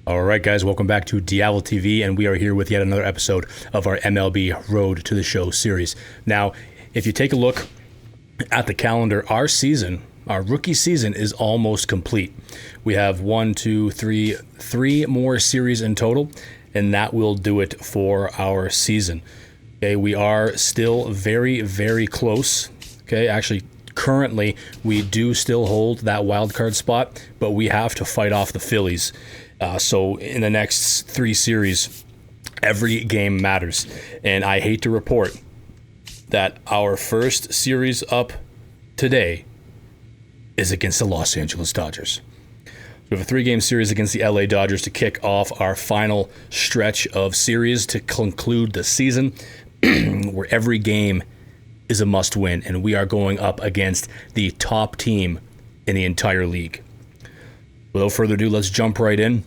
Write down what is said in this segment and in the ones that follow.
All right, guys, welcome back to Diavel TV, and we are here with yet another episode of our MLB Road to the Show series. Now, if you take a look at the calendar, our rookie season is almost complete. We have three more series in total, and that will do it for our season. Okay, we are still very, very close. Okay, actually, currently, we do still hold that wild card spot, but we have to fight off the Phillies. So in the next three series, every game matters. And I hate to report that our first series up today is against the Los Angeles Dodgers. We have a three-game series against the LA Dodgers to kick off our final stretch of series to conclude the season, where every game is a must-win, and we are going up against the top team in the entire league. Without further ado, let's jump right in.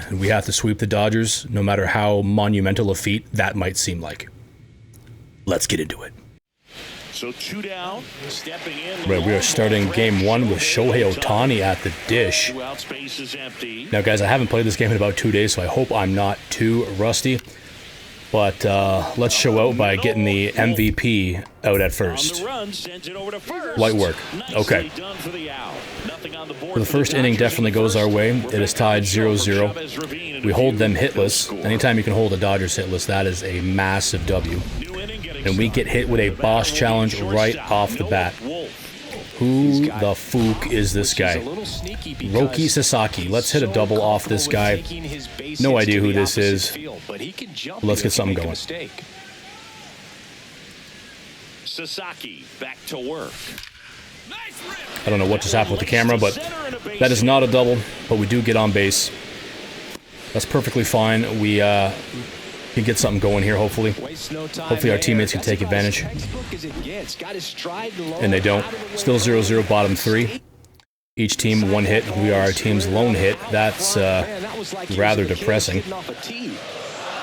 We have to sweep the Dodgers, no matter how monumental a feat that might seem like. Let's get into it. So 2 down, stepping in. Right, we are starting game one with Shohei Ohtani at the dish. Now, guys, I haven't played this game in about 2 days, so I hope I'm not too rusty. But let's show out by getting the MVP out at first. Light work. Okay. So the first inning definitely goes our way. It is tied 0-0. We hold them hitless. Anytime you can hold the Dodgers hitless, that is a massive W. And we get hit with a boss challenge right off the bat. Who the fook is this guy? Roki Sasaki. Let's hit a double off this guy. No idea who this is. Let's get something going. Sasaki back to work. I don't know what just happened with the camera, but that is not a double, but we do get on base. That's perfectly fine. We can get something going here, hopefully. Hopefully our teammates can take advantage. And they don't. Still 0-0, bottom three. Each team one hit. We are our team's lone hit. That's rather depressing.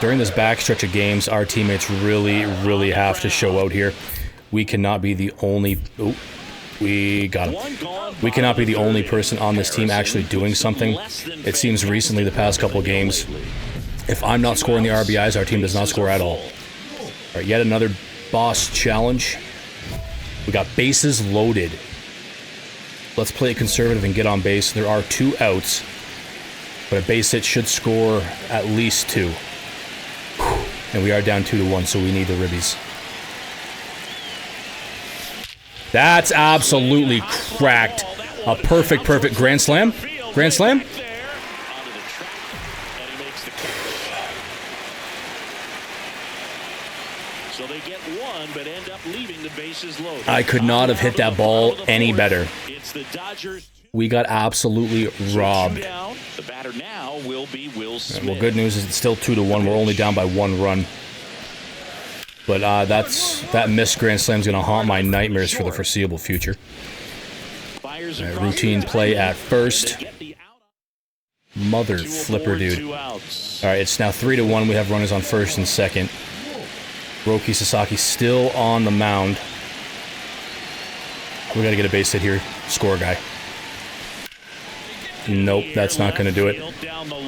During this backstretch of games, our teammates really, really have to show out here. We cannot be the only... Oh, we got him. We cannot be the only person on this team actually doing something. It seems recently, the past couple games, if I'm not scoring the RBIs, our team does not score at all. All right, yet another boss challenge. We got bases loaded. Let's play it conservative and get on base. There are 2 outs, but a base hit should score at least 2. And we are down 2-1, so we need the ribbies. That's absolutely cracked. A perfect grand slam. Grand slam? So they get one, but end up leaving the bases loaded. I could not have hit that ball any better. We got absolutely robbed. The batter now will be Will Smith. Well, good news is it's still 2-1. We're only down by 1 run. But that missed grand slam is going to haunt my nightmares for the foreseeable future. Right, routine play at first. Mother flipper, dude. All right, it's now 3-1. We have runners on first and second. Roki Sasaki still on the mound. We got to get a base hit here. Score, guy. Nope, that's not going to do it.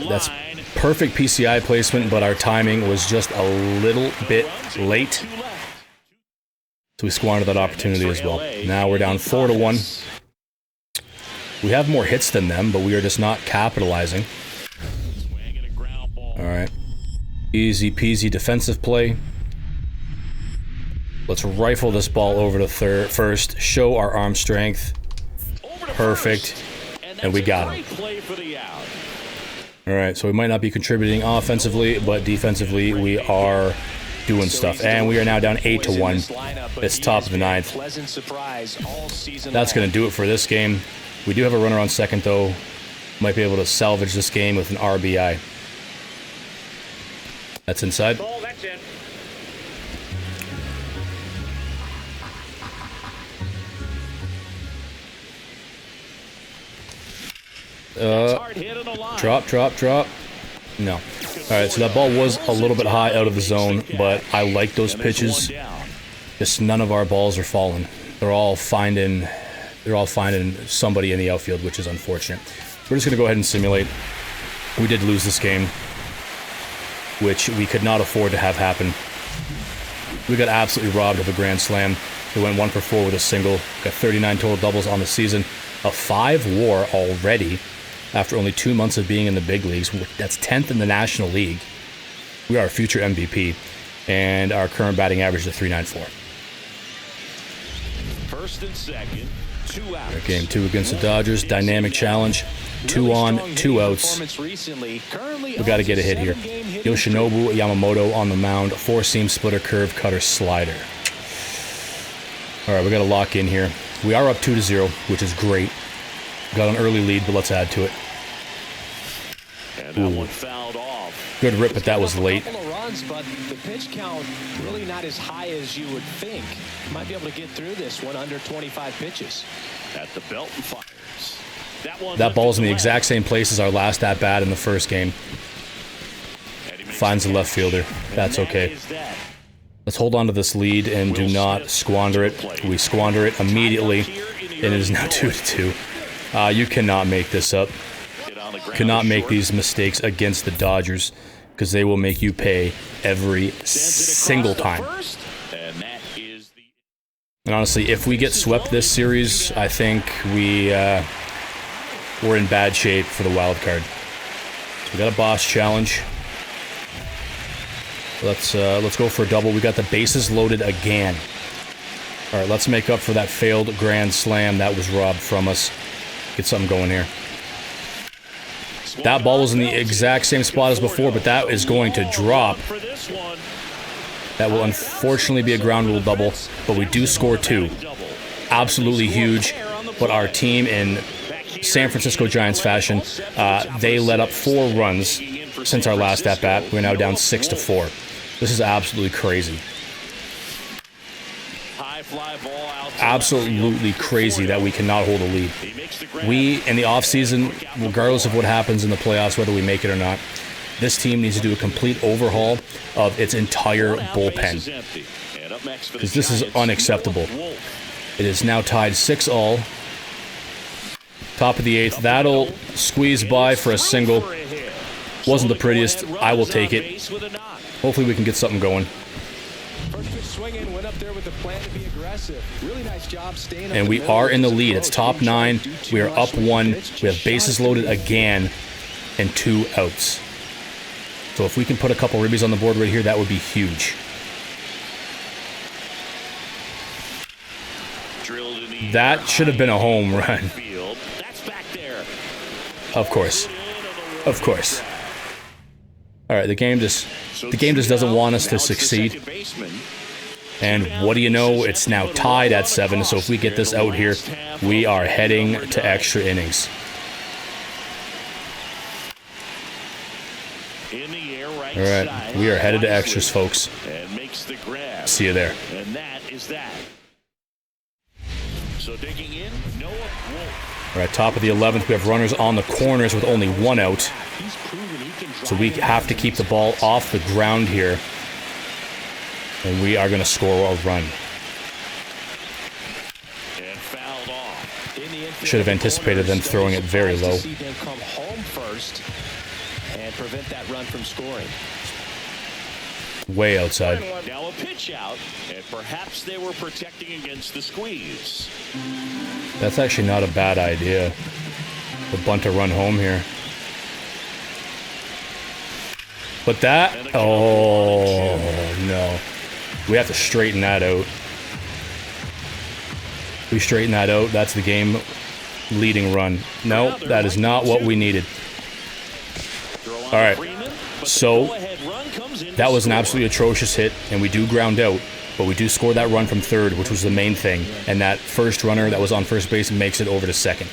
That's perfect PCI placement, but our timing was just a little bit late. So we squandered that opportunity as well. Now we're down 4-1. We have more hits than them, but we are just not capitalizing. All right. Easy peasy defensive play. Let's rifle this ball over to first, show our arm strength. Perfect. And we got him. All right, so we might not be contributing offensively, but defensively we are doing stuff. And we are now down 8-1. It's top of the 9th. That's going to do it for this game. We do have a runner on second, though. Might be able to salvage this game with an RBI. That's inside. Drop. No. Alright, so that ball was a little bit high out of the zone, but I like those pitches. Just none of our balls are falling. They're all finding somebody in the outfield, which is unfortunate. We're just going to go ahead and simulate. We did lose this game, which we could not afford to have happen. We got absolutely robbed of a grand slam. We went 1 for 4 with a single. Got 39 total doubles on the season. A 5 WAR already after only 2 months of being in the big leagues. That's 10th in the National League. We are a future MVP, and our current batting average is a .394. First and second, 2 outs. Game 2 against the Dodgers. Dynamic challenge. 2 on, 2 outs. We got to get a hit here. Yoshinobu Yamamoto on the mound. 4-seam splitter, curve, cutter, slider. All right, we got to lock in here. We are up 2-0, which is great. Got an early lead, but let's add to it. And that one fouled off. Good rip, but that was late. A couple of runs, but the pitch count really not as high as you would think. Might be able to get through this one under 25 pitches. At the belt and fires. That ball's in the exact same place as our last at-bat in the first game. Finds the left fielder. That's okay. Let's hold on to this lead and do not squander it. We squander it immediately, and it is now 2-2. You cannot make this up. Cannot make these mistakes against the Dodgers, because they will make you pay every single time. And honestly, if we get swept this series, I think we're in bad shape for the wild card. So we got a boss challenge. Let's go for a double. We got the bases loaded again. All right, let's make up for that failed grand slam that was robbed from us. Get something going here. That ball was in the exact same spot as before, but that is going to drop. That will unfortunately be a ground rule double, but we do score 2. Absolutely huge. But our team, in San Francisco Giants fashion, they let up 4 runs since our last at-bat. We're now down 6-4. This is absolutely crazy. Absolutely crazy that we cannot hold a lead. We, in the offseason, regardless of what happens in the playoffs, whether we make it or not, this team needs to do a complete overhaul of its entire bullpen. Because this is unacceptable. It is now tied 6-all. Top of the 8th. That'll squeeze by for a single. Wasn't the prettiest. I will take it. Hopefully we can get something going. And we are in the lead. It's top 9. We are up 1. We have bases loaded again and 2 outs. So if we can put a couple ribbies on the board right here, that would be huge. That should have been a home run. Of course. Of course. All right, the game just doesn't want us to succeed. And what do you know? It's now tied at 7. So if we get this out here, we are heading to extra innings. All right, we are headed to extras, folks. See you there. And that is that. So digging in, Noah Wolf. All right, top of the 11th, we have runners on the corners with only 1 out. So we have to keep the ball off the ground here. And we are going to score a run. And fouled off. Should have anticipated them throwing it very low. Come home first and prevent that run from scoring. Way outside. Now a pitch out, and perhaps they were protecting against the squeeze. That's actually not a bad idea. The bunt to run home here. But that, oh no. We have to straighten that out. We straighten that out. That's the game leading run. No, that is not what we needed. All right. So that was an absolutely atrocious hit, and we do ground out, but we do score that run from third, which was the main thing. And that first runner that was on first base makes it over to second.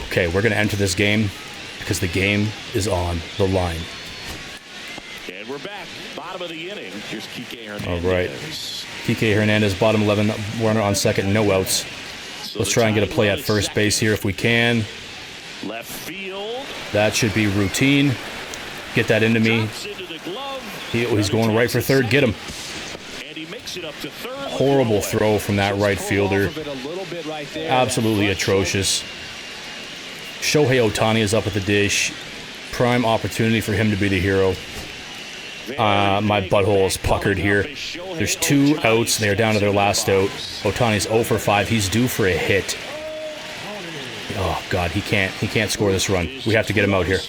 Okay, we're going to enter this game because the game is on the line. And we're back. Bottom of the inning. Here's Kike Hernandez. All right. Kike Hernandez, bottom 11, runner on second, no outs. Let's try and get a play at first base here if we can. Left field. That should be routine. Get that into me. He's going right for third. Get him. Horrible throw from that right fielder. Absolutely atrocious. Shohei Ohtani is up at the dish. Prime opportunity for him to be the hero. My butthole is puckered here. There's 2 outs. They're down to their last out. Ohtani's 0 for 5. He's due for a hit. Oh God, he can't score this run. We have to get him out here.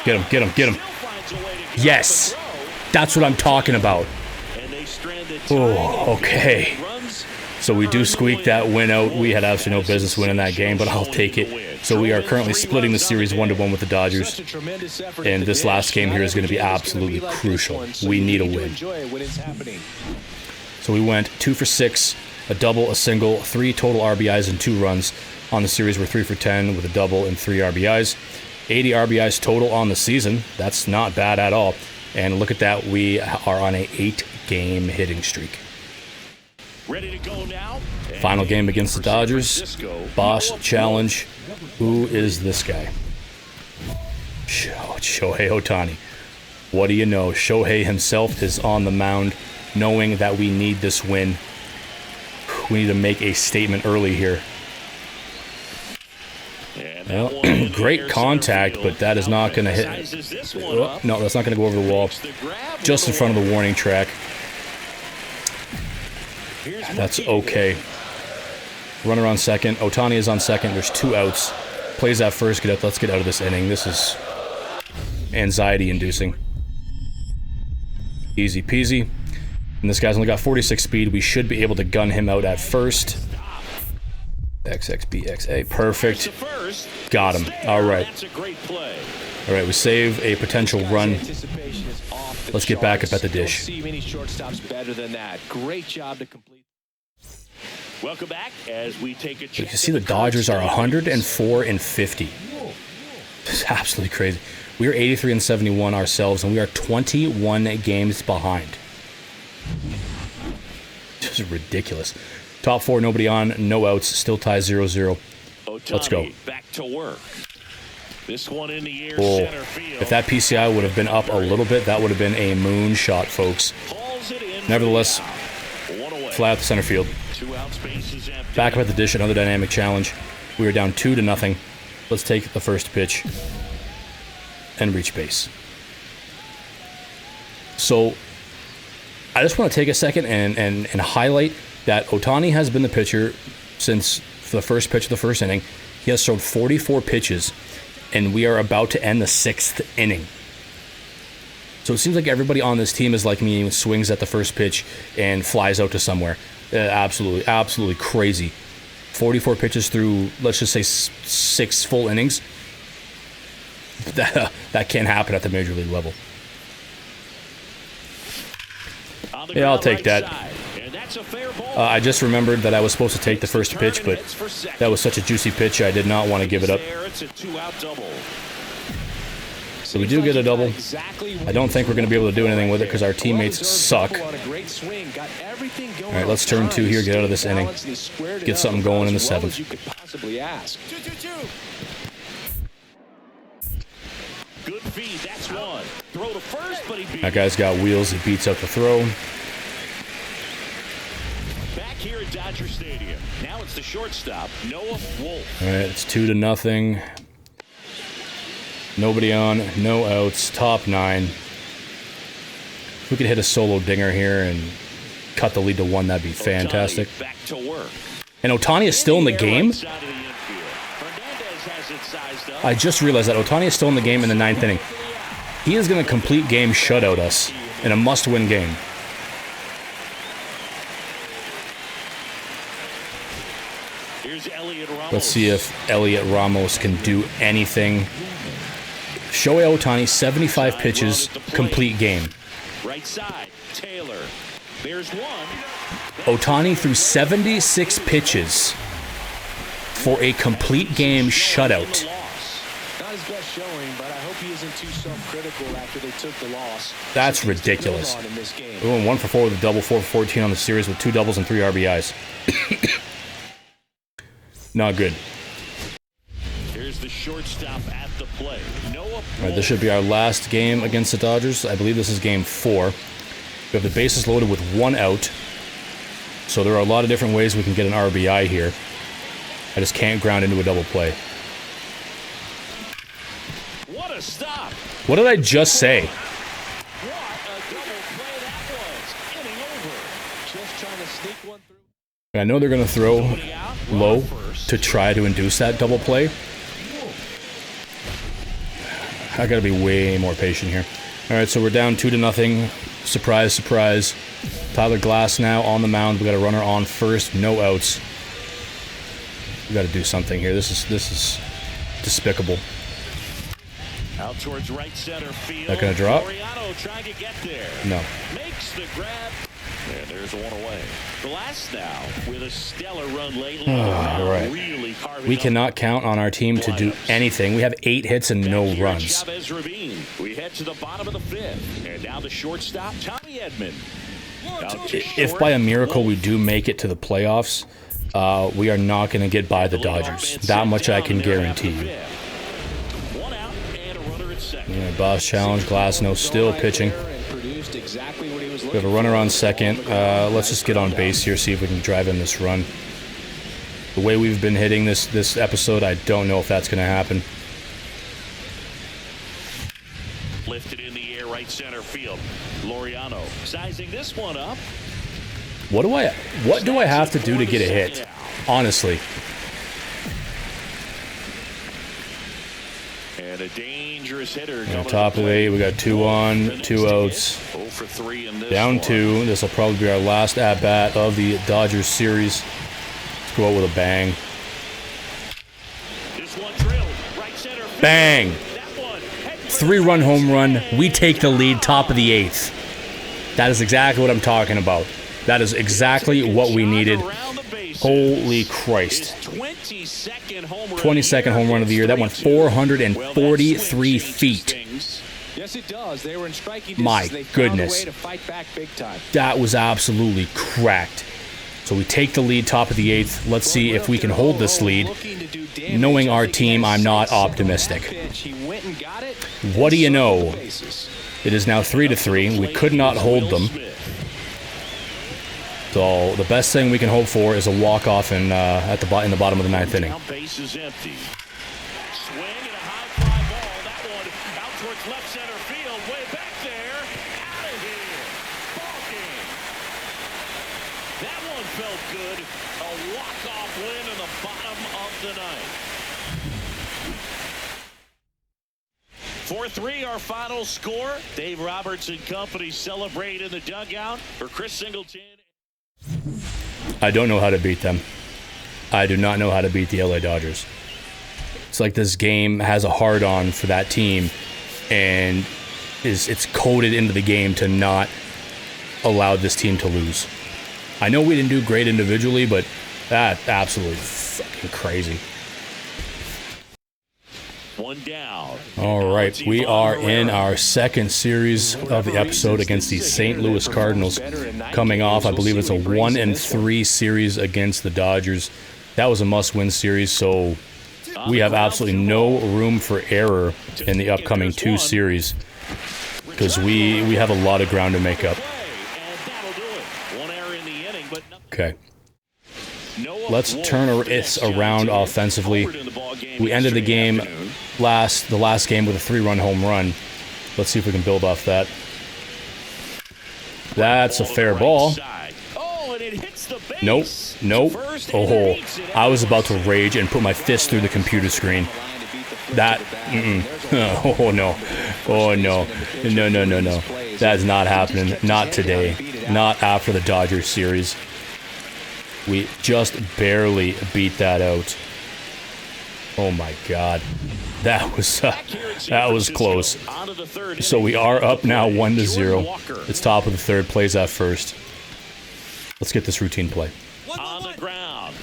Get him. Yes, that's what I'm talking about. Oh, okay. So we do squeak that win out. We had absolutely no business winning that game, but I'll take it. So we are currently splitting the series 1-1 with the Dodgers. And this last game here is going to be absolutely crucial. We need a win. So we went 2 for 6, a double, a single, 3 total RBIs and 2 runs. On the series, we're 3 for 10 with a double and 3 RBIs. 80 RBIs total on the season. That's not bad at all. And look at that. We are on a 8-game hitting streak. Ready to go now. Final game against the Dodgers. Boss challenge. Who is this guy? Shohei Ohtani. What do you know? Shohei himself is on the mound, knowing that we need this win. We need to make a statement early here. Well, great contact, but that is not going to hit. Oh, no, that's not going to go over the wall. Just in front of the warning track. That's okay. Runner on second. Ohtani is on second. There's 2 outs. Plays that first. Let's get out of this inning. This is anxiety-inducing. Easy peasy. And this guy's only got 46 speed. We should be able to gun him out at first. XXBXA. Perfect. Got him. All right. All right, we save a potential run. Let's get back up at the dish. Great job to complete. Welcome back as we take a You can see the Dodgers are 104 and 50. It's absolutely crazy. We are 83 and 71 ourselves, and we are 21 games behind. This is ridiculous. Top 4, nobody on, no outs, still tie 0-0. Let's go. Back to work. This one in the air, center field. If that PCI would have been up a little bit, that would have been a moonshot, folks. Nevertheless, fly out the center field. Back up at the dish, another dynamic challenge. We are down 2-0. Let's take the first pitch and reach base. So, I just want to take a second and highlight that Ohtani has been the pitcher since the first pitch of the first inning. He has thrown 44 pitches, and we are about to end the 6th inning. So it seems like everybody on this team is like me and swings at the first pitch and flies out to somewhere. Absolutely crazy. 44 pitches through, let's just say, 6 full innings. That can't happen at the major league level. Yeah, I'll take that. I just remembered that I was supposed to take the first pitch, but that was such a juicy pitch, I did not want to give it up. So we do get a double. I don't think we're going to be able to do anything with it because our teammates suck. All right, let's turn 2 here, get out of this inning. Get something going in the 7th. Good feed, that's one. Throw to first, but he beat. That guy's got wheels, he beats out the throw. Back here at Dodger Stadium. Now it's the shortstop, Noah Wolf. All right, it's 2-0. Nobody on, no outs, top 9. If we could hit a solo dinger here and cut the lead to 1, that'd be fantastic. Back to work. And Ohtani is still in the game? I just realized that Ohtani is still in the game in the 9th inning. He is going to complete game shutout us in a must-win game. Let's see if Elliot Ramos can do anything. Shohei Ohtani, 75 pitches, complete game. Right side, Taylor. There's one. Ohtani threw 76 pitches for a complete game shutout. Not his best showing, but I hope he isn't too self-critical after they took the loss. That's ridiculous. We went 1 for 4 with a double, 4 for 14 on the series with 2 doubles and 3 RBIs. Not good. Here's the shortstop at the play. All right, this should be our last game against the Dodgers. I believe this is game 4. We have the bases loaded with 1 out. So there are a lot of different ways we can get an RBI here. I just can't ground into a double play. What a stop. What did I just say? What a double play that was. Inning over. Just trying to sneak one through. And I know they're going to throw Nobody out. low First. to try to induce that double play. I got to be way more patient here. All right, so we're down 2-0. Surprise, surprise. Tyler Glass now on the mound. We got a runner on first, no outs. We got to do something here. This is despicable. Out towards right center field. That gonna drop? Laureano trying to get there. No. Makes the grab. And there's one away. Glass now with a stellar run lately. All right. Really carving We up cannot count on our team to do anything. We have 8 hits and no back here at runs. Chavez Ravine. We head to the bottom of the 5th. And now the shortstop, Tommy Edman. Out to If short. by a miracle we do make it to the playoffs, we are not going to get by the Dodgers. That much I can guarantee you. One out and a runner at second. Yeah, boss challenge, Glasnow still pitching. We have a runner on second. Let's just get on base here, see if we can drive in this run. The way we've been hitting this episode, I don't know if that's going to happen. Lifted in the air, right center field. Laureano sizing this one up. What do I have to do to get a hit? Honestly. And a dangerous hitter. On top of the 8, we got 2 on, 2 outs. 0 for 3 in this Down one. 2. This will probably be our last at-bat of the Dodgers series. Let's go out with a bang. This one drilled, right center field. Bang! That one, head 3-run home run. We take the lead, top of the 8th. That is exactly what I'm talking about. That is exactly what we needed. around the bases. Holy Christ. His 22nd home run 22nd home run of the year. That went 443 feet. Yes, it does. They were in striking My distance. They found goodness. a way to fight back big time. That was absolutely cracked. So we take the lead, top of the 8th. Let's see if we can hold this lead. Knowing our team, I'm not optimistic. What do you know? It is now 3-3. We could not hold them. So the best thing we can hope for is a walk-off in the bottom of the 9th inning. Now base is empty. Swing and a high fly ball. That one out towards left center field. Way back there. Out of here. Ball game. That one felt good. A walk-off win in the bottom of the 9th. 4-3 our final score. Dave Roberts and company celebrate in the dugout. For Chris Singleton. I don't know how to beat them. I do not know how to beat the LA Dodgers. It's like this game has a hard-on for that team, and it's coded into the game to not allow this team to lose. I know we didn't do great individually, but that's absolutely fucking crazy. One down. All right, we are in our second series of the episode against the St. Louis Cardinals, coming off, I believe it's a 1-3 series against the Dodgers. That was a must-win series, so we have absolutely no room for error in the upcoming 2 series because we have a lot of ground to make up. Okay. Let's turn it around offensively. We ended the game the last game with a 3-run home run. Let's see if we can build off that. That's a fair ball. Nope. Nope. Oh, I was about to rage and put my fist through the computer screen. That, oh no. Oh no. No. That's not happening. Not today. Not after the Dodgers series. We just barely beat that out. Oh my God. That was close. So we are up now 1-0. It's top of the 3rd, plays at first. Let's get this routine play. On the ground.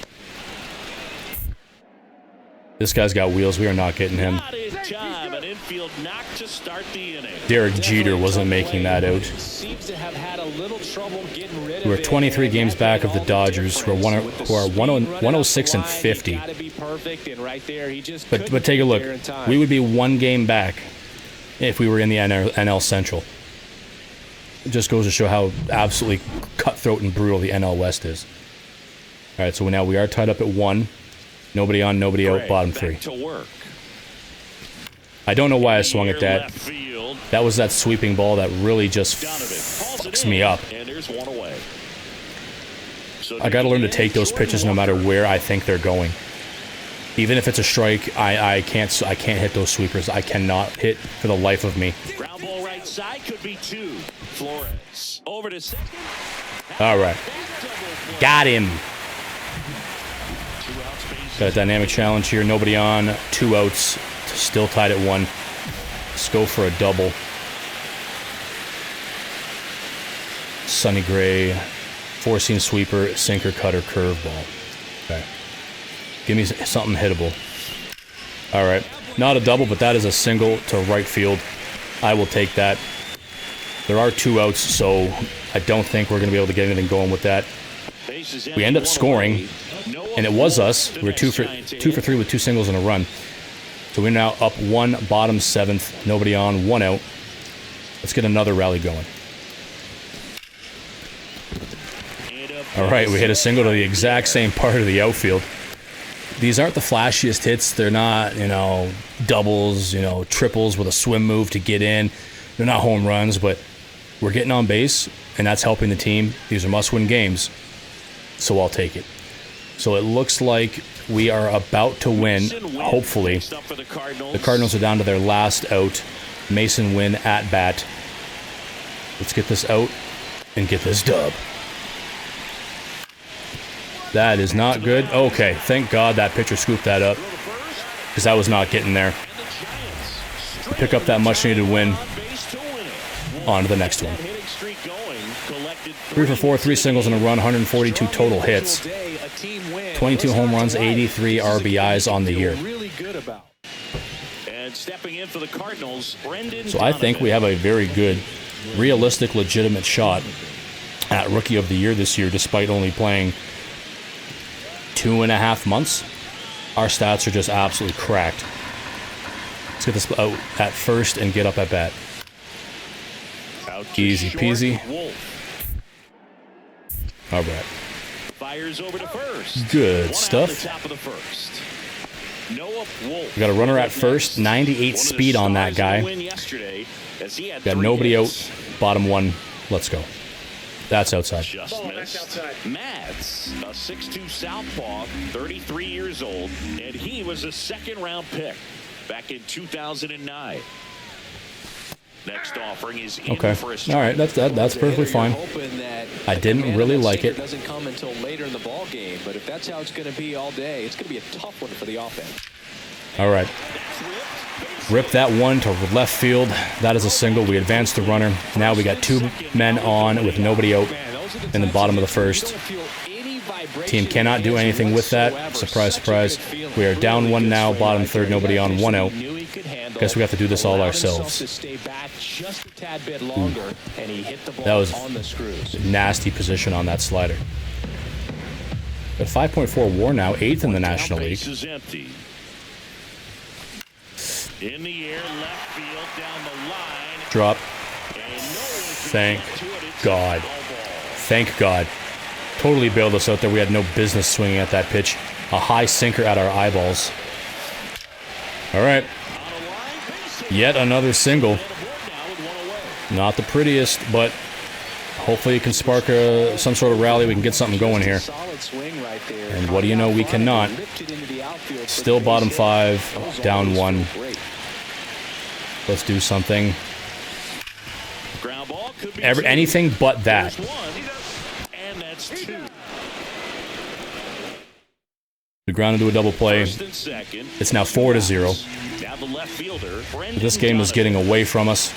This guy's got wheels. We are not getting him. Not in time. An infield knock to start the inning. Derek Jeter wasn't making that out. We're 23 games back of the Dodgers, who are 106-50. But take a look. We would be 1 game back if we were in the NL Central. It just goes to show how absolutely cutthroat and brutal the NL West is. All right, so now we are tied up at 1. Nobody on, nobody out, bottom 3. To work. I don't know why I swung at that. Left field. That was that sweeping ball that really just fucks me up. And there's one away. So I got to learn to take those pitches no matter where I think they're going. Even if it's a strike, I can't hit those sweepers. I cannot hit for the life of me. Ground ball right side could be 2. Flores over to second. All right. Got him. Got a dynamic challenge here. Nobody on. 2 outs. Still tied at 1. Let's go for a double. Sonny Gray. 4-seam sweeper, sinker, cutter, curveball. Okay. Give me something hittable. All right. Not a double, but that is a single to right field. I will take that. There are 2 outs, so I don't think we're going to be able to get anything going with that. We end up scoring, and it was us. We were 2 for 3 with 2 singles and a run. So we're now up 1, bottom 7th. Nobody on, 1 out. Let's get another rally going. All right, we hit a single to the exact same part of the outfield. These aren't the flashiest hits. They're not, doubles, triples with a swim move to get in. They're not home runs, but we're getting on base, and that's helping the team. These are must-win games, so I'll take it. So it looks like we are about to win, hopefully. The Cardinals are down to their last out. Mason Wynn at bat. Let's get this out and get this dub. That is not good. Okay, thank God that pitcher scooped that up, because that was not getting there. We pick up that much-needed win. On to the next one. 3 for 4, 3 singles and a run, 142 total hits. 22 home runs, 83 RBIs on the year. So I think we have a very good, realistic, legitimate shot at Rookie of the Year this year, despite only playing 2.5 months. Our stats are just absolutely cracked. Let's get this out at first and get up at bat. Easy peasy. All right. Fires over to first. Good stuff. We got a runner at first. 98 speed on that guy. Got nobody out. Bottom 1. Let's go. That's outside. Just missed. Matz, a 6'2" southpaw, 33 years old, and he was a second-round pick back in 2009. Next offering is in for a strike. All right, that's perfectly fine. I didn't really like it. Doesn't come until later in the ball game, but if that's how it's going to be all day, it's going to be a tough one for the offense. All right. Rip that one to left field. That is a single. We advanced the runner. Now we got 2 men on with nobody out in the bottom of the first. Team cannot do anything with that. Surprise, surprise. We are down 1 now, bottom 3rd, nobody on, 1 out. Guess we have to do this all ourselves. That was a nasty position on that slider. But 5.4 WAR now, 8th in the National League. In the air, left field, down the line. Drop. Thank God. Thank God. Totally bailed us out there. We had no business swinging at that pitch. A high sinker at our eyeballs. All right. Yet another single. Not the prettiest, but hopefully it can spark some sort of rally. We can get something going here. And what do you know? We cannot. Still bottom 5, down 1. Let's do something. Anything but that. We ground into a double play. It's now 4-0. This game is getting away from us.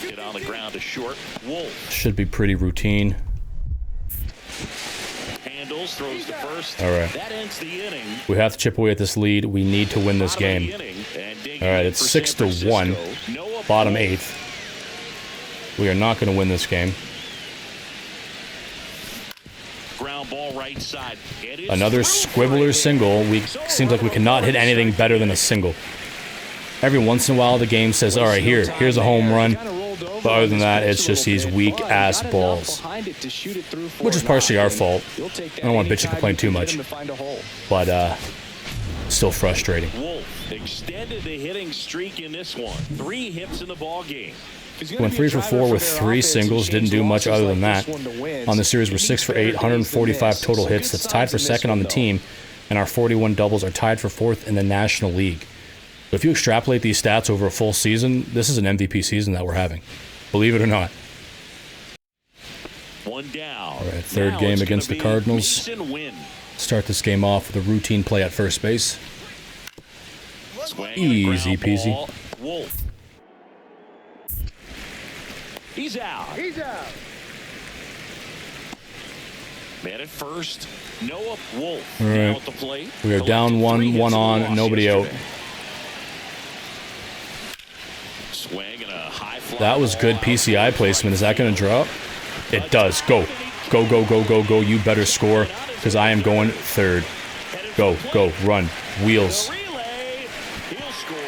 Get on the ground to short. Wolf should be pretty routine. handles, throws to first. All right. That ends the inning. We have to chip away at this lead. We need to win this game. All right, it's 6-1. Bottom 8th. We are not going to win this game. Ground ball right side. Another squibbler single. Seems like we cannot hit anything better than a single. Every once in a while, the game says, all right, here's a home run. rolled over. But other than that, it's just these weak-ass balls, which is partially our fault. I don't want to bitch and complain too much, but still frustrating. Wolf extended the hitting streak in this one. 3 hits in the ball game. Went 3 for 4 with 3 singles. Didn't do much other than that. On the series, we're 6 for 8, 145 total hits. That's tied for second on the team, and our 41 doubles are tied for 4th in the National League. But if you extrapolate these stats over a full season, this is an MVP season that we're having. Believe it or not. One down. All right, third game against the Cardinals. Start this game off with a routine play at first base. Easy peasy. Wolf. He's out. Man at first. Noah Wolf. All Now right. at the plate. We are down 1 on, nobody out. Swing and a high fly. That was good PCI placement. Is that going to drop? It does. Go. Go, go, go, go, go. You better score, because I am going third. Go, go, run. Wheels.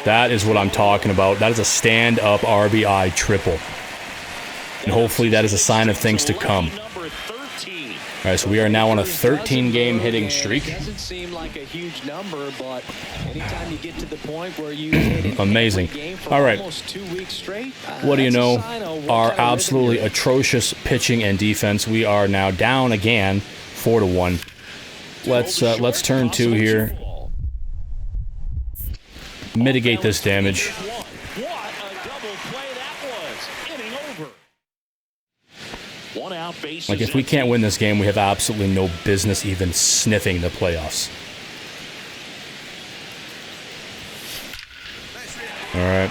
That is what I'm talking about. That is a stand-up RBI triple. And hopefully that is a sign of things to come. All right, so we are now on a 13-game hitting streak. Doesn't seem like a huge number, but anytime you get to the point where you hit it Amazing. every game for All right. almost 2 weeks straight, What do you that's a know? sign of what Our kind of rhythm absolutely you're in. atrocious pitching and defense. We are now down again, 4-1. Let's turn 2 here. Mitigate this damage. What a double play that was. Inning over. One out, base. Like, if we can't win this game, we have absolutely no business even sniffing the playoffs. All right.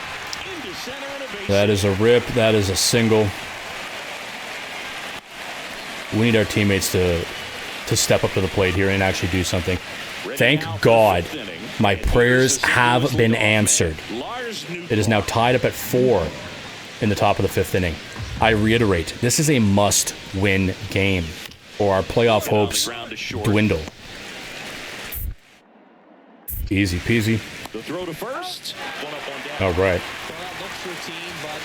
That is a rip. That is a single. We need our teammates to step up to the plate here and actually do something. Thank God my prayers have been answered. It is now tied up at 4 in the top of the 5th inning. I reiterate, this is a must-win game, or our playoff hopes dwindle. Easy peasy. The throw to first. One up, one down. All right.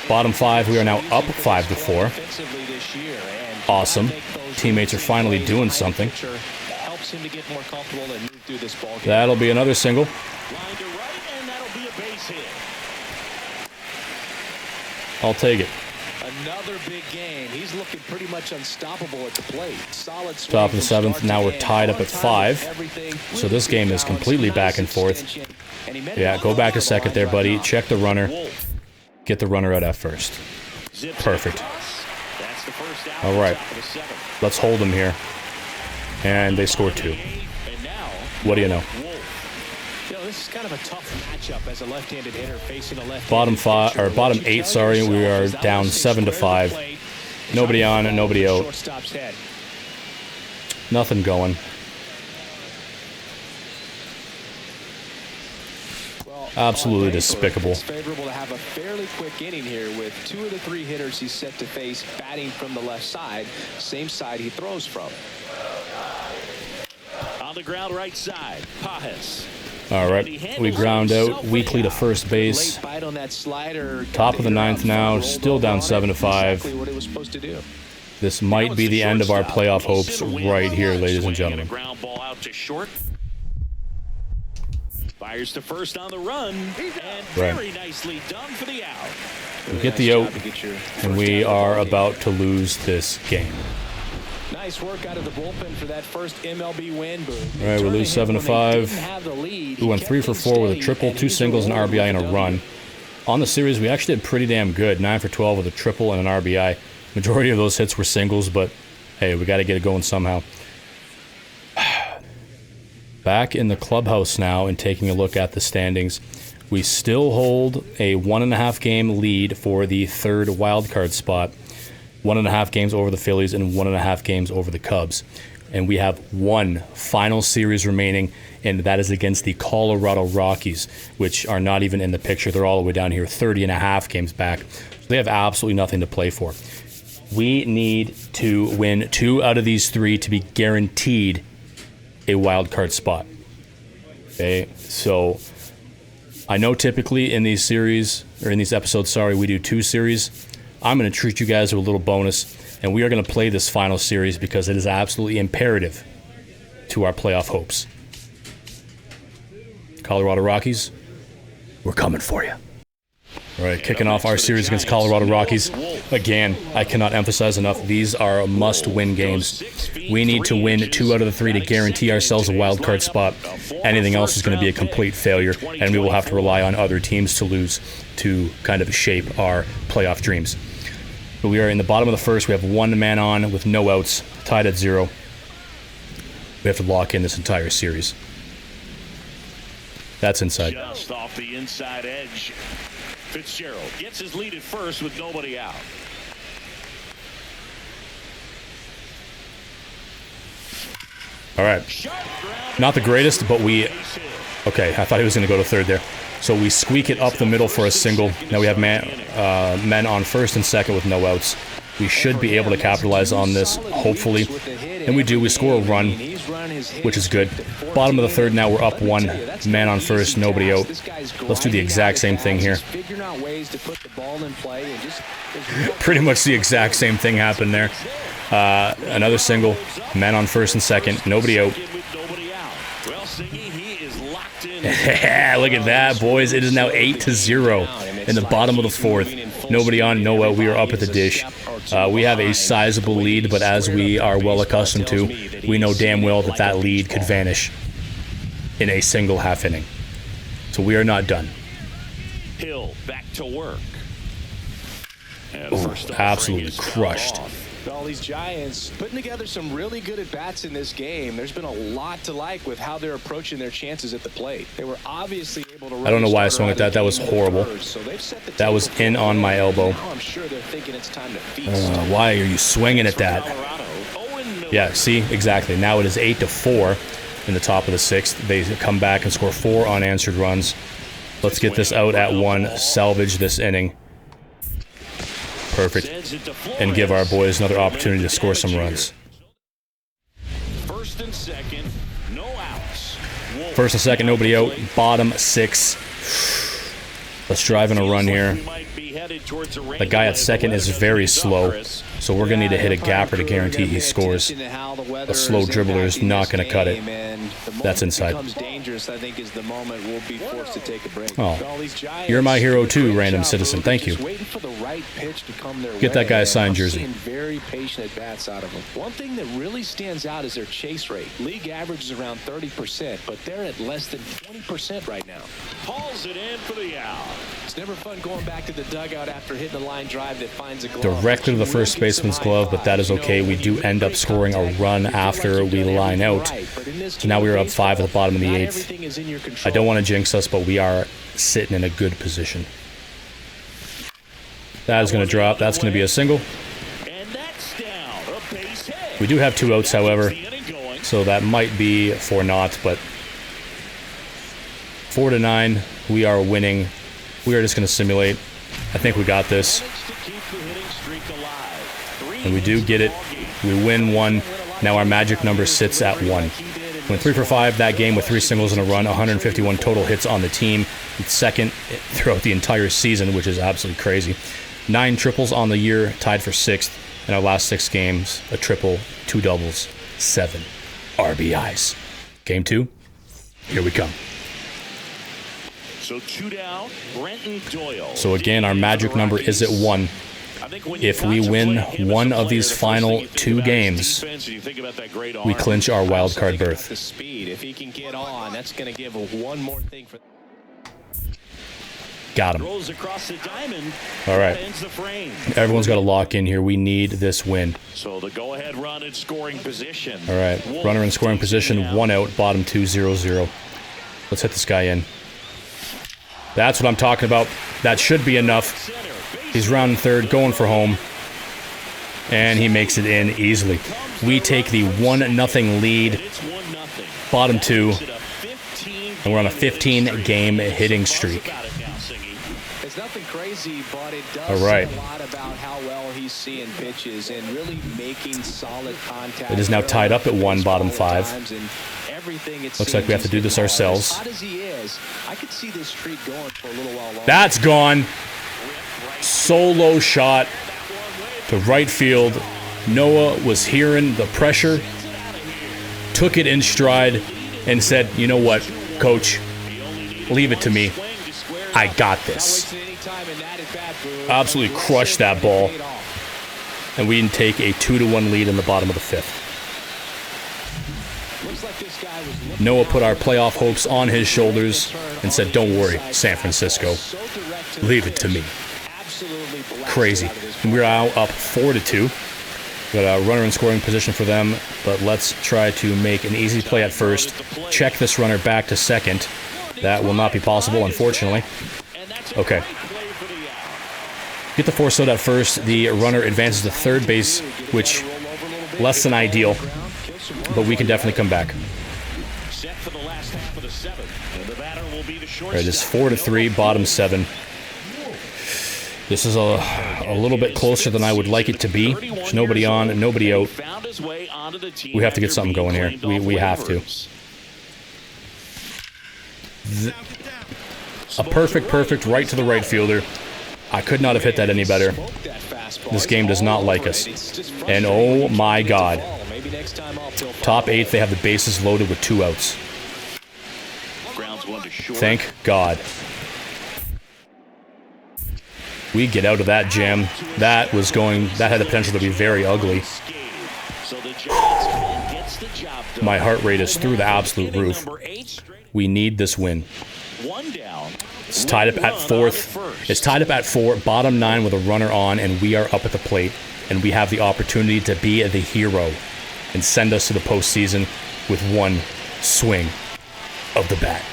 Bottom 5, we are now up 5-4. Awesome. Teammates are finally doing something. That'll be another single. Line to right, and that'll be a base hit. I'll take it. Another big game. He's looking pretty much unstoppable at the plate. Solid swing Top of the from 7th. start Now to we're end. tied up On at time 5. with everything. So this game is completely back and forth. Extension. And he met Yeah, it go on back the a second line there, right buddy. now. Check the runner. Wolf Get the runner out at first. zips Perfect. across. That's the first out. All right. Top of the 7th. Let's hold them here. And they score 2. And now What do you know? Wolf. You know, this is kind of a tough matchup as a left-handed hitter facing a left-handed Bottom 5 pitcher. or bottom What you 8, tell sorry. We yourself are is that down was 7 to square 5. plate. Nobody on and nobody out. Shortstop's head. Nothing going. Well, Absolutely on paper, despicable. It's favorable to have a fairly quick inning here with 2 of the 3 hitters he's set to face batting from the left side, same side he throws from. On the ground, right side. Pajes. All right. We ground out weakly to first base. Late bite on that slider. Top of the 9th now. Still down 7 to 5. Exactly what it was supposed to do. This might be the end of our playoff hopes right here, ladies and gentlemen. Ground ball out to short. Fires to first on the run. And very nicely done for the out. We get the out, and we are about to lose this game. Nice work out of the bullpen for that first MLB win. All right, we lose 7 to 5. We went 3 for 4 with a triple, 2 singles, an RBI, and a run. On the series, we actually did pretty damn good. 9 for 12 with a triple and an RBI. Majority of those hits were singles, but hey, we got to get it going somehow. Back in the clubhouse now and taking a look at the standings. We still hold a 1.5 game lead for the 3rd wildcard spot. 1.5 games over the Phillies and 1.5 games over the Cubs. And we have one final series remaining, and that is against the Colorado Rockies, which are not even in the picture. They're all the way down here, 30.5 games back. So they have absolutely nothing to play for. We need to win 2 out of these 3 to be guaranteed a wild card spot. Okay, so I know typically in these series, or in these episodes, sorry, we do 2 series. I'm going to treat you guys to a little bonus, and we are going to play this final series because it is absolutely imperative to our playoff hopes. Colorado Rockies, we're coming for you. All right, kicking off our series against Colorado Rockies. Again, I cannot emphasize enough, these are must-win games. We need to win 2 out of the 3 to guarantee ourselves a wild card spot. Anything else is going to be a complete failure, and we will have to rely on other teams to lose to kind of shape our playoff dreams. But we are in the bottom of the first. We have 1 man on with no outs, tied at 0. We have to lock in this entire series. That's inside. Just off the inside edge. Fitzgerald gets his lead at first with nobody out. All right. Not the greatest, but we... Okay, I thought he was going to go to third there. So we squeak it up the middle for a single. Now we have men on first and second with no outs. We should be able to capitalize on this, hopefully. And we do. We score a run, which is good. Bottom of the third now, we're up 1. Man on first, nobody out. Let's do the exact same thing here. Pretty much the exact same thing happened there. Another single. Man on first and second, nobody out. Look at that, boys. It is now 8-0 in the bottom of the fourth. Nobody on, no out. We are up at the dish. We have a sizable lead, but as we are well accustomed to, we know damn well that that lead could vanish in a single half inning. So we are not done. Hill back to work. Ooh, absolutely crushed. Well, these Giants putting together some really good at-bats in this game. There's been a lot to like with how they're approaching their chances at the plate. They were obviously able to... I don't know why I swung at that. That was horrible. That was in on my elbow. I'm sure they're thinking it's time to feast. Why are you swinging at that? Yeah, see? Exactly. Now it is 8-4 in the top of the 6th. They come back and score 4 unanswered runs. Let's get this out at 1, salvage this inning. Perfect. And give our boys another opportunity to score some runs. First and second, no outs. First and second, nobody out. Bottom 6. Let's drive in a run here. The guy at second is very slow, so we're going to need to hit a gapper to guarantee he scores. A slow dribbler is not going to cut it. That's inside. Oh, you're my hero too, random citizen. Thank you. Get that guy a signed jersey. Very patient at bats out of him. One thing that really stands out is their chase rate. League average is around 30%, but they're at less than 20% right now. Hauls it in for the out. It's never fun going back to the dugout after hitting a line drive that finds a glove. Directly to the first baseman's glove, but that is okay. We do end up scoring a run after we line out. So now we are up 5 at the bottom of the 8th. I don't want to jinx us, but we are sitting in a good position. That is going to drop. That's going to be a single. We do have 2 outs, however, so that might be for naught, but 4-9, we are winning. We are just going to simulate. I think we got this. And we do get it. We win 1. Now our magic number sits at 1. Went 3 for 5 that game with 3 singles and a run, 151 total hits on the team. It's second throughout the entire season, which is absolutely crazy. 9 triples on the year, tied for 6th. In our last 6 games, a triple, 2 doubles, 7 RBIs. Game 2, here we come. So 2 down, Brenton Doyle. So again, our magic number is at 1. If we win one of these final 2 games, we clinch our wild card berth. If he can get on, that's going to give one more thing for... Got him. All right. Everyone's got to lock in here. We need this win. So the go-ahead run in scoring position. All right. Runner in scoring position, 1 out, bottom 2, 0-0. Let's hit this guy in. That's what I'm talking about. That should be enough. He's rounding third, going for home. And he makes it in easily. We take the 1-0 lead. Bottom 2. And we're on a 15-game hitting streak. It's nothing crazy, but it does All right. say a lot about how well he's seeing pitches and really making solid contact. It is now tied up at 1, bottom 5. Looks like we have to do this ourselves. I could see this streak going for a little while longer. That's gone. Solo shot. to right field. Noah was hearing the pressure, took it in stride, and said, you know what, coach, leave it to me. I got this. Absolutely crushed that ball. And we can take a 2-1 lead in the bottom of the 5th. Noah put our playoff hopes on his shoulders and said, don't worry, San Francisco. Leave it to me. Crazy. And we're now up 4-2. Got a runner in scoring position for them, but let's try to make an easy play at first. Check this runner back to second. That will not be possible, unfortunately. Okay. Get the force out at first. The runner advances to third base, which less than ideal, but we can definitely come back. All right, it's 4-3, bottom 7. This is a little bit closer than I would like it to be. There's nobody on, nobody out. We have to get something going here. We have to. A perfect right to the right fielder. I could not have hit that any better. This game does not like us. And oh my God. Top 8, they have the bases loaded with 2 outs. Thank God. We get out of that jam. That had the potential to be very ugly. My heart rate is through the absolute roof. We need this win. It's tied up at 4th. It's tied up at 4, bottom 9 with a runner on, and we are up at the plate. And we have the opportunity to be the hero and send us to the postseason with one swing of the bat.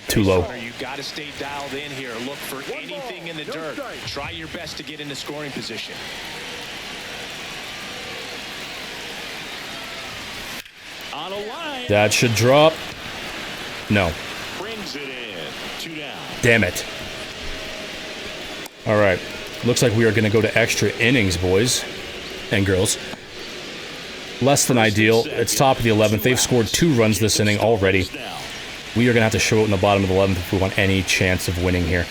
Too low. You got to stay dialed in here. Look for anything in the dirt. Try your best to get into scoring position. On a line. That should drop. No. Brings it in. 2 down. Damn it. All right. Looks like we are going to go to extra innings, boys and girls. Less than ideal. It's top of the 11th. They've scored 2 runs this inning already. We are going to have to show it in the bottom of the 11th if we want any chance of winning here.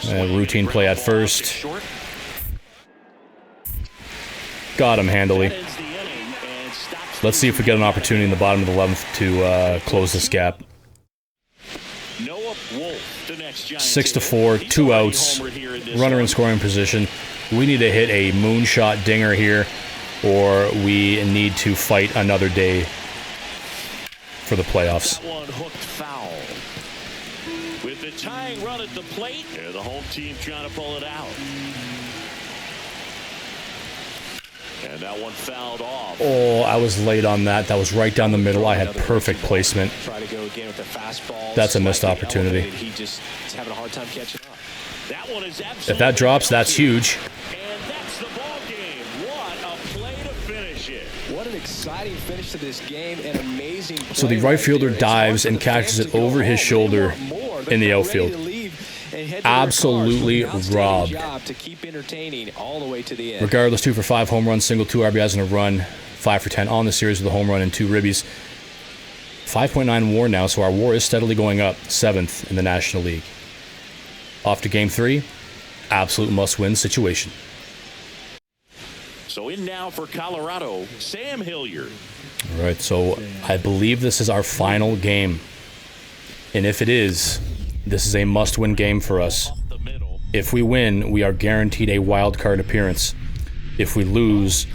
Routine play at first. Got him handily. Let's see if we get an opportunity in the bottom of the 11th to close this gap. 6-4, 2 outs, runner in scoring position. We need to hit a moonshot dinger here, or we need to fight another day for the playoffs. That one hooked foul. With the tying run at the plate, the home team trying to pull it out. And that one fouled off. Oh, I was late on that. That was right down the middle. I had perfect placement. Try to go again with the fastball. That's a missed opportunity. He just is having a hard time catching up. That one is absolutely if that drops, that's huge. And that's the ball game. What a play to finish it. What an exciting finish to this game. An amazing play. So the right fielder dives and catches it over his shoulder in the outfield. Absolutely robbed. To keep entertaining all the way to the end. Regardless, 2 for 5 home runs, single, 2 RBIs and a run, 5 for 10 on the series with a home run and 2 ribbies. 5.9 WAR now, so our WAR is steadily going up, 7th in the National League. Off to Game 3, absolute must-win situation. So in now for Colorado, Sam Hilliard. All right, so I believe this is our final game. And if it is, this is a must-win game for us. If we win, we are guaranteed a wild card appearance. If we lose,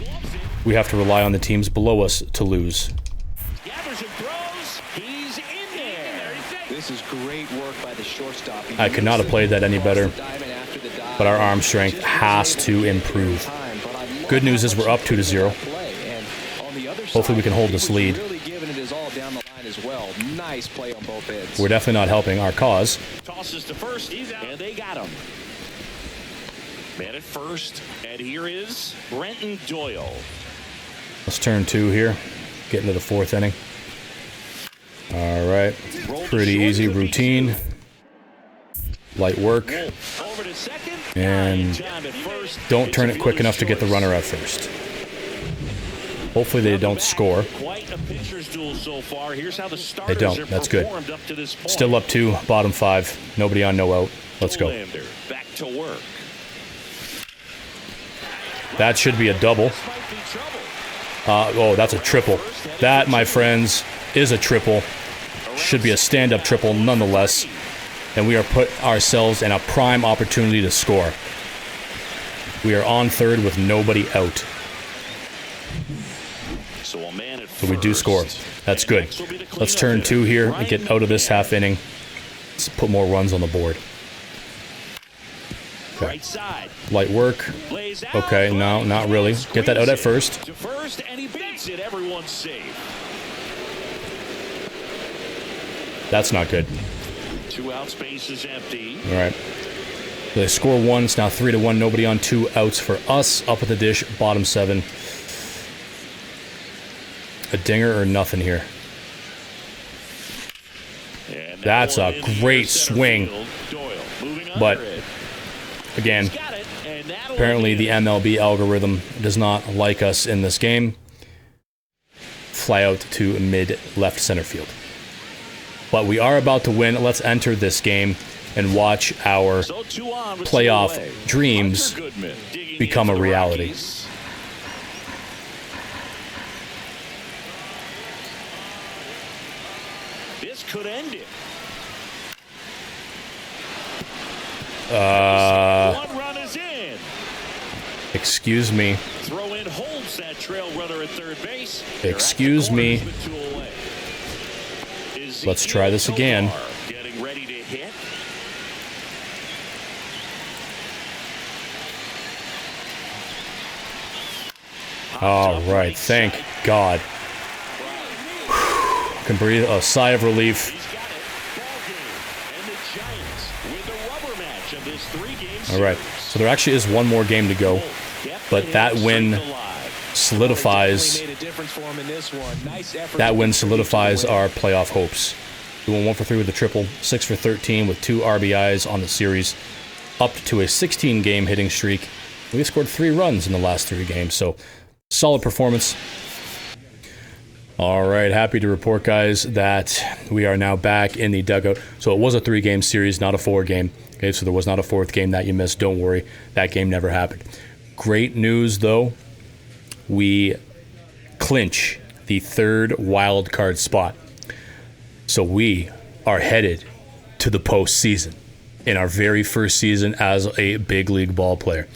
we have to rely on the teams below us to lose. Gathers and throws. He's in there. This is great work by the shortstop. I could not have played that any better, but our arm strength has to improve. Good news is we're up 2-0. Hopefully we can hold this lead. Nice play on both ends. We're definitely not helping our cause. Tosses to first, and they got him. Man at first, and here is Brenton Doyle. Let's turn 2 here. Get into the 4th inning. All right. Pretty easy routine. Light work. And don't turn it quick enough to get the runner at first. Hopefully they don't score. They don't. That's good. Still up 2, bottom 5. Nobody on, no out. Let's go. Back to work. That should be a double. Oh, that's a triple. That, my friends, is a triple. Should be a stand-up triple nonetheless. And we are put ourselves in a prime opportunity to score. We are on third with nobody out. So we do score. That's good. Let's turn 2 here and get out of this half inning. Let's put more runs on the board. Okay. Light work. Okay, no, not really. Get that out at first. And he beats it. Everyone's safe. That's not good. 2 out, space is empty. All right. They score 1. It's now 3-1. Nobody on 2 outs for us. Up at the dish, bottom 7. A dinger or nothing here. That's a great swing. But, again, apparently the MLB algorithm does not like us in this game. Fly out to mid-left center field. But we are about to win. Let's enter this game and watch our playoff dreams become a reality. This could end it. One run is in. Excuse me. Throw in holds that trail runner at third base. Excuse me. Let's try this again. Getting ready to hit. All right, thank God. Can breathe a sigh of relief. All right, so there actually is one more game to go, but that win solidifies our playoff hopes. We went 1 for 3 with the triple, 6 for 13 with 2 RBIs on the series, up to a 16-game hitting streak. We scored 3 runs in the last 3 games, so solid performance. All right, happy to report, guys, that we are now back in the dugout. So it was a 3-game series, not a 4-game. Okay, so there was not a 4th game that you missed. Don't worry, that game never happened. Great news, though. We clinch the 3rd wild card spot. So we are headed to the postseason in our very first season as a big league ball player.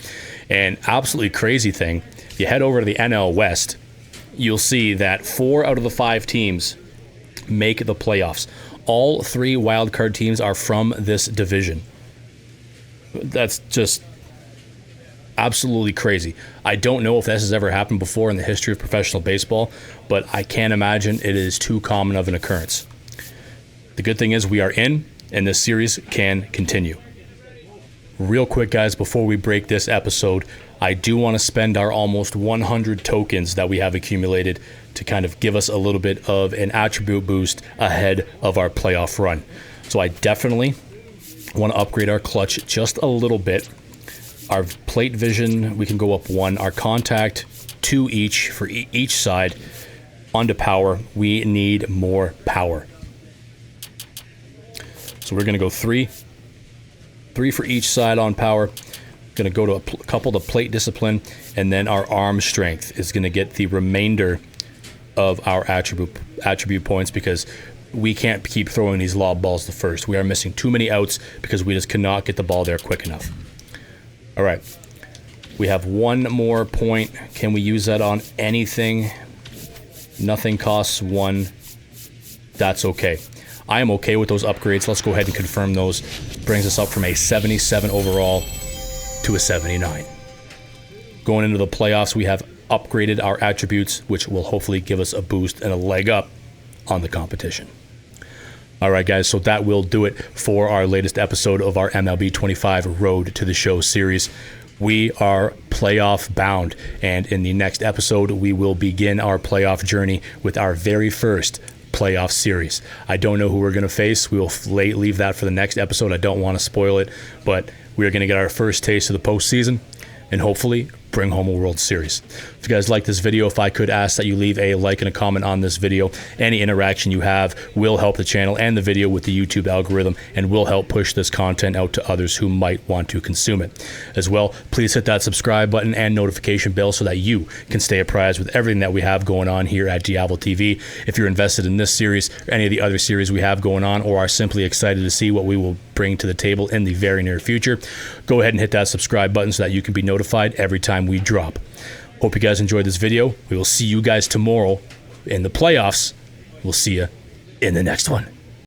And absolutely crazy thing, if you head over to the NL West, you'll see that 4 out of the 5 teams make the playoffs. All 3 wild card teams are from this division. That's just absolutely crazy. I don't know if this has ever happened before in the history of professional baseball, but I can't imagine it is too common of an occurrence. The good thing is we are in, and this series can continue. Real quick, guys, before we break this episode, I do want to spend our almost 100 tokens that we have accumulated to kind of give us a little bit of an attribute boost ahead of our playoff run. So I definitely want to upgrade our clutch just a little bit. Our plate vision, we can go up 1. Our contact, 2 each for each side. Onto power, we need more power. So we're going to go 3 for each side on power. Going to go to a couple to plate discipline, and then our arm strength is going to get the remainder of our attribute points because we can't keep throwing these lob balls to first. We are missing too many outs because we just cannot get the ball there quick enough. All right. We have 1 more point. Can we use that on anything? Nothing costs 1. That's okay. I am okay with those upgrades. Let's go ahead and confirm those. Brings us up from a 77 overall to a 79. Going into the playoffs, we have upgraded our attributes, which will hopefully give us a boost and a leg up on the competition. All right, guys, so that will do it for our latest episode of our MLB 25 Road to the Show series. We are playoff bound, and in the next episode, we will begin our playoff journey with our very first playoff series. I don't know who we're going to face. We will leave that for the next episode. I don't want to spoil it, but we are going to get our first taste of the postseason and hopefully bring home a World Series. If you guys like this video, if I could ask that you leave a like and a comment on this video. Any interaction you have will help the channel and the video with the YouTube algorithm and will help push this content out to others who might want to consume it. As well, please hit that subscribe button and notification bell so that you can stay apprised with everything that we have going on here at Diavel TV. If you're invested in this series or any of the other series we have going on, or are simply excited to see what we will bring to the table in the very near future, go ahead and hit that subscribe button so that you can be notified every time we drop. Hope you guys enjoyed this video. We will see you guys tomorrow in the playoffs. We'll see you in the next one.